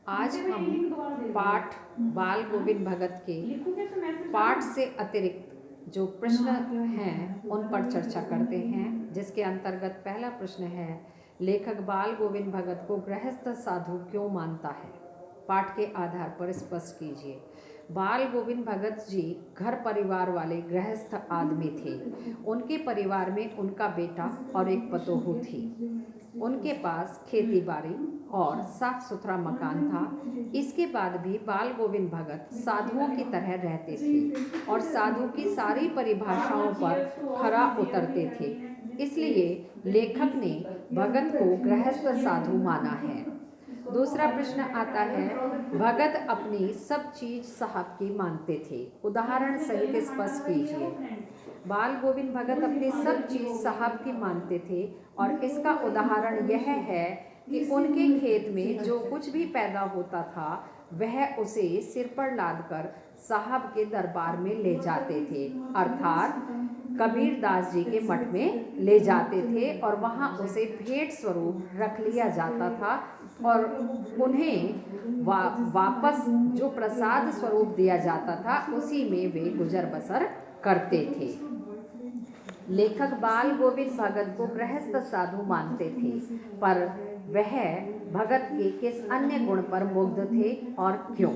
आज हम पाठ बाल गोविंद भगत के पाठ से अतिरिक्त जो प्रश्न हैं उन पर चर्चा करते हैं, जिसके अंतर्गत पहला प्रश्न है, लेखक बाल गोविंद भगत को गृहस्थ साधु क्यों मानता है? पाठ के आधार पर स्पष्ट कीजिए। बाल गोविंद भगत जी घर परिवार वाले गृहस्थ आदमी थे। उनके परिवार में उनका बेटा और एक पतोहू थी। उनके पास खेती बाड़ी और साफ सुथरा मकान था। इसके बाद भी बाल गोविंद भगत साधुओं की तरह रहते थे और साधु की सारी परिभाषाओं पर खरा उतरते थे। इसलिए लेखक ने भगत को गृहस्थ साधु माना है। दूसरा प्रश्न आता है, भगत अपनी सब चीज साहब की मानते थे। उदाहरण सहित स्पष्ट कीजिए। बाल गोविंद भगत अपनी सब चीज साहब की मानते थे और इसका उदाहरण यह है कि उनके खेत में जो कुछ भी पैदा होता था वह उसे सिर पर लादकर साहब के दरबार में ले जाते थे, अर्थात कबीर दास जी के मठ में ले जाते थे और वहाँ उसे भेंट स्वरूप रख लिया जाता था और उन्हें वापस जो प्रसाद स्वरूप दिया जाता था उसी में वे गुजर बसर करते थे। लेखक बाल गोविंद भगत को गृहस्थ साधु मानते थे, पर वह भगत के किस अन्य गुण पर मुग्ध थे और क्यों?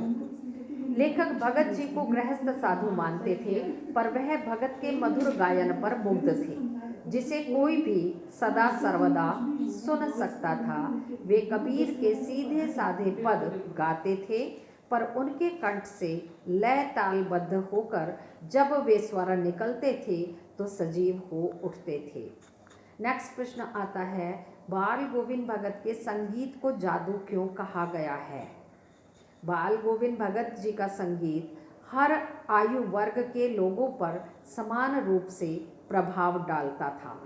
लेखक भगत जी को गृहस्थ साधु मानते थे, पर वह भगत के मधुर गायन पर मुग्ध थे, जिसे कोई भी सदा सर्वदा सुन सकता था। वे कबीर के सीधे साधे पद गाते थे, पर उनके कंठ से लय तालबद्ध होकर जब वे स्वर निकलते थे तो सजीव हो उठते थे। नेक्स्ट प्रश्न आता है, बाल गोविंद भगत के संगीत को जादू क्यों कहा गया है? बाल गोविंद भगत जी का संगीत हर आयु वर्ग के लोगों पर समान रूप से प्रभाव डालता था।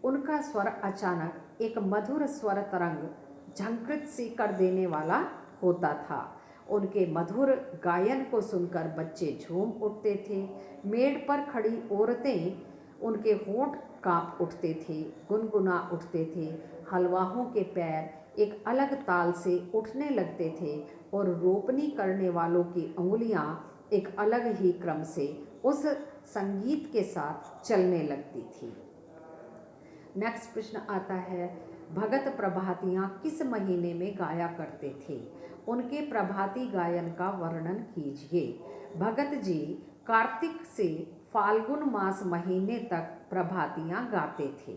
उनका स्वर अचानक एक मधुर स्वर तरंग झंकृत सी कर देने वाला होता था। उनके मधुर गायन को सुनकर बच्चे झूम उठते थे। मेड़ पर खड़ी औरतें उनके होंठ कांप उठते थे, गुनगुना उठते थे। हलवाहों के पैर एक अलग ताल से उठने लगते थे और रोपनी करने वालों की उंगलियां एक अलग ही क्रम से उस संगीत के साथ चलने लगती थी। नेक्स्ट प्रश्न आता है, भगत प्रभातियां किस महीने में गाया करते थे? उनके प्रभाती गायन का वर्णन कीजिए। भगत जी कार्तिक से फाल्गुन मास महीने तक प्रभातियां गाते थे।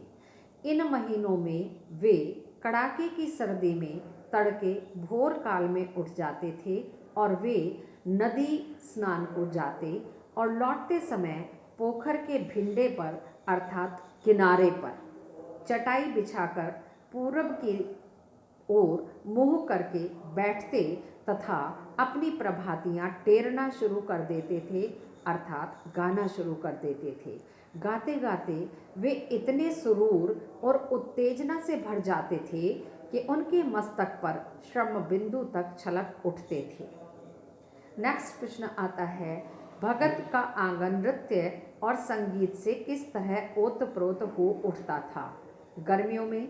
इन महीनों में वे कड़ाके की सर्दी में तड़के भोर काल में उठ जाते थे और वे नदी स्नान को जाते और लौटते समय पोखर के भिंडे पर अर्थात किनारे पर चटाई बिछाकर पूरब की ओर मुंह करके बैठते तथा अपनी प्रभातियां टेरना शुरू कर देते थे, अर्थात गाना शुरू कर देते थे। गाते गाते वे इतने सुरूर और उत्तेजना से भर जाते थे कि उनके मस्तक पर श्रम बिंदु तक छलक उठते थे। नेक्स्ट प्रश्न आता है, भगत का आंगन नृत्य और संगीत से किस तरह ओतप्रोत हो उठता था? गर्मियों में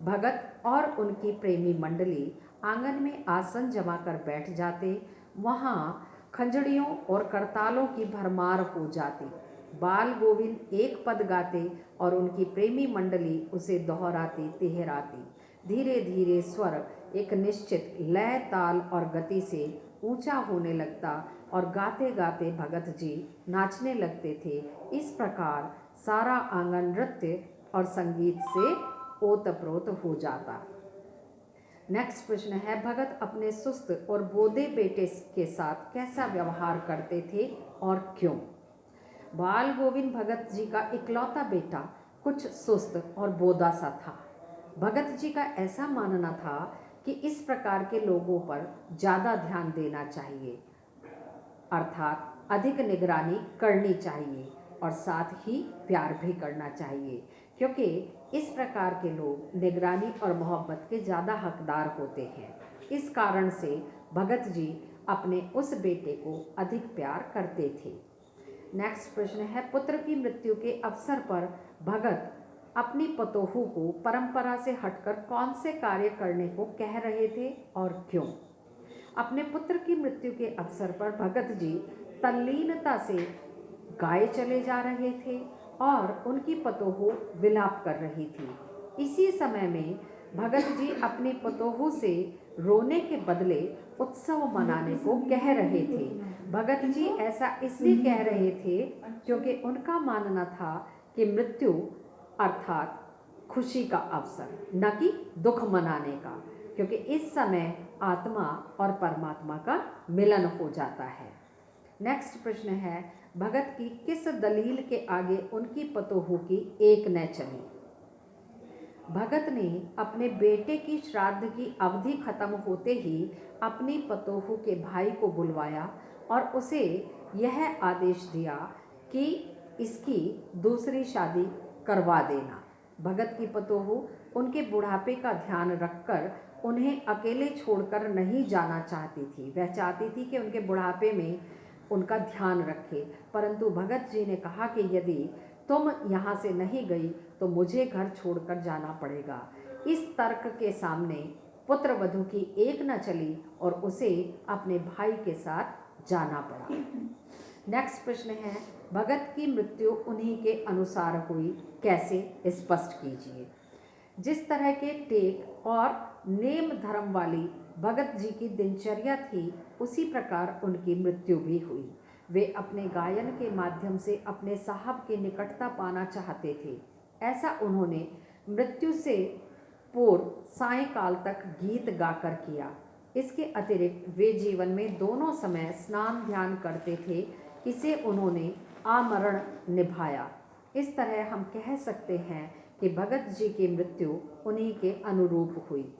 भगत और उनकी प्रेमी मंडली आंगन में आसन जमाकर बैठ जाते। वहाँ खंजड़ियों और करतालों की भरमार हो जाती। बाल गोविंद एक पद गाते और उनकी प्रेमी मंडली उसे दोहराती तिहराती। धीरे धीरे स्वर एक निश्चित लय ताल और गति से ऊंचा होने लगता और गाते गाते भगत जी नाचने लगते थे। इस प्रकार सारा आंगन नृत्य और संगीत से ओतप्रोत हो जाता। नेक्स्ट प्रश्न है, भगत अपने सुस्त और बोधे बेटे के साथ कैसा व्यवहार करते थे और क्यों? बाल गोविंद भगत जी का इकलौता बेटा कुछ सुस्त और बोधा सा था। भगत जी का ऐसा मानना था कि इस प्रकार के लोगों पर ज़्यादा ध्यान देना चाहिए, अर्थात अधिक निगरानी करनी चाहिए और साथ ही प्यार भी करना चाहिए, क्योंकि इस प्रकार के लोग निगरानी और मोहब्बत के ज़्यादा हकदार होते हैं। इस कारण से भगत जी अपने उस बेटे को अधिक प्यार करते थे। नेक्स्ट प्रश्न है, पुत्र की मृत्यु के अवसर पर भगत अपनी पतोहू को परंपरा से हटकर कौन से कार्य करने को कह रहे थे और क्यों? अपने पुत्र की मृत्यु के अवसर पर भगत जी तल्लीनता से गाए चले जा रहे थे और उनकी पतोहू विलाप कर रही थी। इसी समय में भगत जी अपनी पतोहू से रोने के बदले उत्सव मनाने को कह रहे थे। भगत जी ऐसा इसलिए कह रहे थे क्योंकि उनका मानना था कि मृत्यु अर्थात खुशी का अवसर, न कि दुख मनाने का, क्योंकि इस समय आत्मा और परमात्मा का मिलन हो जाता है। नेक्स्ट प्रश्न है, भगत की किस दलील के आगे उनकी पतोहू की एक न चली? भगत ने अपने बेटे की श्राद्ध की अवधि खत्म होते ही अपनी पतोहू के भाई को बुलवाया और उसे यह आदेश दिया कि इसकी दूसरी शादी करवा देना। भगत की पतोहू उनके बुढ़ापे का ध्यान रखकर उन्हें अकेले छोड़कर नहीं जाना चाहती थी। वह चाहती थी कि उनके बुढ़ापे में उनका ध्यान रखे, परंतु भगत जी ने कहा कि यदि तुम यहाँ से नहीं गई तो मुझे घर छोड़कर जाना पड़ेगा। इस तर्क के सामने पुत्र वधू की एक न चली और उसे अपने भाई के साथ जाना पड़ा। नेक्स्ट प्रश्न है, भगत की मृत्यु उन्हीं के अनुसार हुई, कैसे? स्पष्ट कीजिए। जिस तरह के टेक और नेम धर्म वाली भगत जी की दिनचर्या थी, उसी प्रकार उनकी मृत्यु भी हुई। वे अपने गायन के माध्यम से अपने साहब की निकटता पाना चाहते थे। ऐसा उन्होंने मृत्यु से पूर्व सायंकाल तक गीत गाकर किया। इसके अतिरिक्त वे जीवन में दोनों समय स्नान ध्यान करते थे। इसे उन्होंने आमरण निभाया। इस तरह हम कह सकते हैं कि भगत जी की मृत्यु उन्हीं के अनुरूप हुई।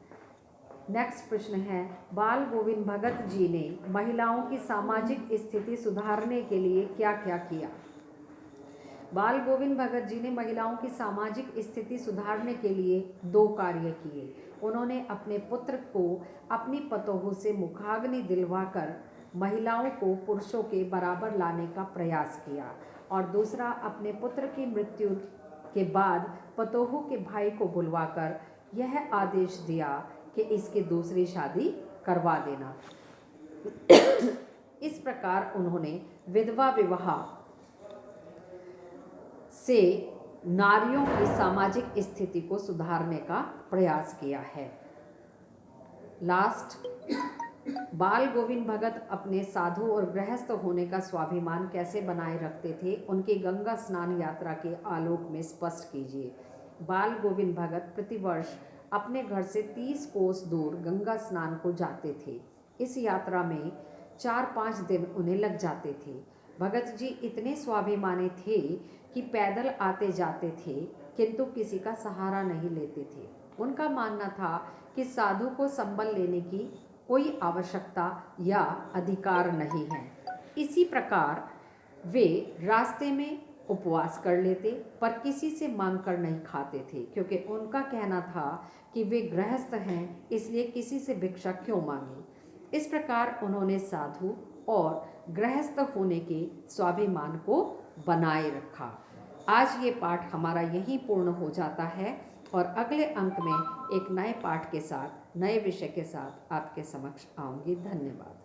नेक्स्ट प्रश्न है, बाल गोविंद भगत जी ने महिलाओं की सामाजिक स्थिति सुधारने के लिए क्या क्या किया? बाल गोविंद भगत जी ने महिलाओं की सामाजिक स्थिति सुधारने के लिए 2 कार्य किए। उन्होंने अपने पुत्र को अपनी पतोहू से मुखाग्नि दिलवाकर महिलाओं को पुरुषों के बराबर लाने का प्रयास किया, और दूसरा अपने पुत्र की मृत्यु के बाद पतोहू के भाई को बुलवाकर यह आदेश दिया कि इसकी दूसरी शादी करवा देना। इस प्रकार उन्होंने विधवा विवाह से नारियों की सामाजिक स्थिति को सुधारने का प्रयास किया है। लास्ट, बाल गोविंद भगत अपने साधु और गृहस्थ होने का स्वाभिमान कैसे बनाए रखते थे? उनकी गंगा स्नान यात्रा के आलोक में स्पष्ट कीजिए। बाल गोविंद भगत प्रतिवर्ष अपने घर से 30 कोस दूर गंगा स्नान को जाते थे। इस यात्रा में 4-5 दिन उन्हें लग जाते थे। भगत जी इतने स्वाभिमानी थे कि पैदल आते जाते थे, किंतु किसी का सहारा नहीं लेते थे। उनका मानना था कि साधु को संबल लेने की कोई आवश्यकता या अधिकार नहीं है। इसी प्रकार वे रास्ते में उपवास कर लेते, पर किसी से मांग कर नहीं खाते थे, क्योंकि उनका कहना था कि वे गृहस्थ हैं, इसलिए किसी से भिक्षा क्यों मांगे। इस प्रकार उन्होंने साधु और गृहस्थ होने के स्वाभिमान को बनाए रखा। आज ये पाठ हमारा यहीं पूर्ण हो जाता है और अगले अंक में एक नए पाठ के साथ, नए विषय के साथ आपके समक्ष आऊँगी। धन्यवाद।